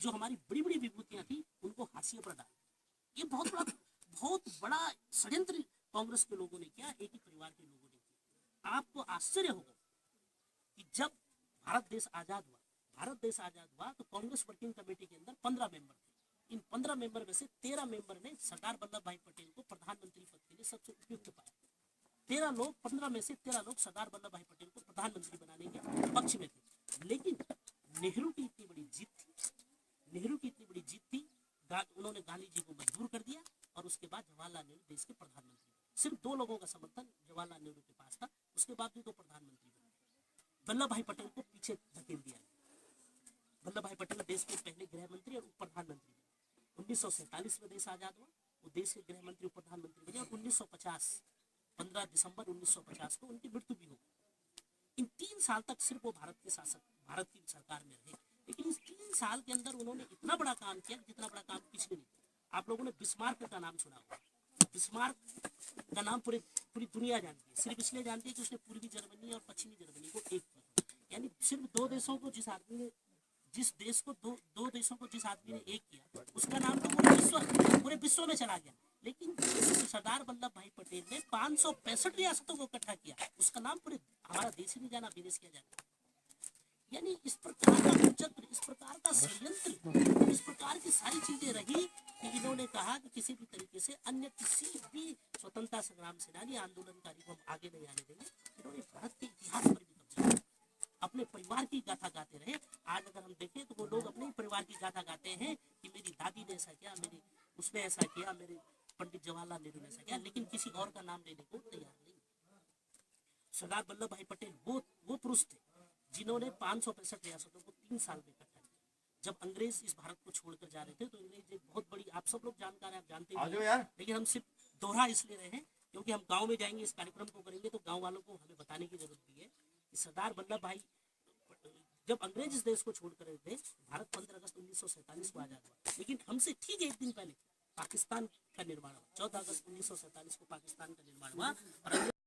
जो हमारी बड़ी बड़ी विभूतियां थी उनको हाशिए पर डाल। ये बहुत बड़ा षड्यंत्र कांग्रेस के लोगों ने किया, एक ही परिवार के लोगों ने किया। आपको आश्चर्य होगा कि जब भारत देश आजाद हुआ तो कांग्रेस वर्किंग कमेटी के अंदर 15 मेंबर थे। इन 15 मेंबर में से 13 मेंबर ने सरदार वल्लभ भाई पटेल को प्रधानमंत्री पद के लिए सबसे उपयुक्त पाया। 15 में से 13 लोग सरदार वल्लभ भाई पटेल को प्रधानमंत्री बनाने के पक्ष में थे। लेकिन नेहरू की इतनी बड़ी जीत थी, उन्होंने गांधी जी को मजबूर कर दिया और उसके बाद जवाहरलाल नेहरू देश के प्रधानमंत्री। सिर्फ 2 लोगों का समर्थन जवाहरलाल नेहरू के पास था, उसके बावजूद तो प्रधानमंत्री बने। वल्लभ भाई पटेल को पीछे धकेल दिया। वल्लभ भाई पटेल देश के पहले गृह मंत्री और उप प्रधानमंत्री बने। 1947 में देश आजाद हुआ, वो देश के गृह मंत्री उप प्रधानमंत्री बने और 1950 15 दिसंबर 1950 को उनकी मृत्यु भी हो गई। इन 3 साल तक सिर्फ वो भारत की सरकार में रहे, लेकिन इस 3 साल के अंदर उन्होंने इतना बड़ा काम किया जितना बड़ा काम किसी ने नहीं किया। आप लोगों ने बिस्मार्क का नाम सुना होगा। बिस्मार्क का नाम पूरी दुनिया जानती है, सिर्फ इसलिए जानती है कि उसने पूर्वी जर्मनी और पश्चिमी जर्मनी को एक किया। यानी सिर्फ दो देशों को जिस आदमी ने एक किया, उसका नाम तो पूरे विश्व में चला गया। लेकिन सरदार वल्लभ भाई पटेल ने 565 रियासतों को इकट्ठा किया, उसका नाम पूरे हमारा देश ही नहीं जाना, विदेश किया जाता। यानी इस प्रकार का कुचक्र, इस प्रकार का षड्यंत्र, इस प्रकार की सारी चीजें रही कि इन्होंने कहा कि किसी भी तरीके से अन्य किसी भी स्वतंत्रता संग्राम सेनानी आंदोलनकारी को हम आगे नहीं आने देंगे। इन्होंने भारत के इतिहास पर भी कब्जा किया, अपने परिवार की गाथा गाते रहे। आज अगर हम देखें तो वो लोग अपने परिवार की गाथा गाते हैं कि मेरी दादी ने ऐसा किया, मेरे उसने ऐसा किया, मेरे पंडित जवाहरलाल नेहरू ने ऐसा किया, लेकिन किसी और का नाम लेने को तैयार नहीं। सरदार वल्लभ भाई पटेल वो पुरुष थे जिन्होंने 565 रियासतों को 3 साल में इकट्ठा किया। जब अंग्रेज इस भारत को छोड़कर जा रहे थे तो अंग्रेज एक बहुत बड़ी, आप सब लोग जानकार हैं, आप जानते हैं, लेकिन हम सिर्फ दोहरा इसलिए रहे हैं क्योंकि हम गांव में जाएंगे, इस कार्यक्रम को करेंगे तो गांव वालों को हमें बताने की जरूरत भी है कि सरदार वल्लभ भाई जब अंग्रेज इस देश को छोड़कर रहे थे, भारत 15 अगस्त 1947 को आजाद हुआ, लेकिन हमसे ठीक एक दिन पहले पाकिस्तान का निर्माण हुआ। 14 अगस्त 1947 को पाकिस्तान का निर्माण हुआ और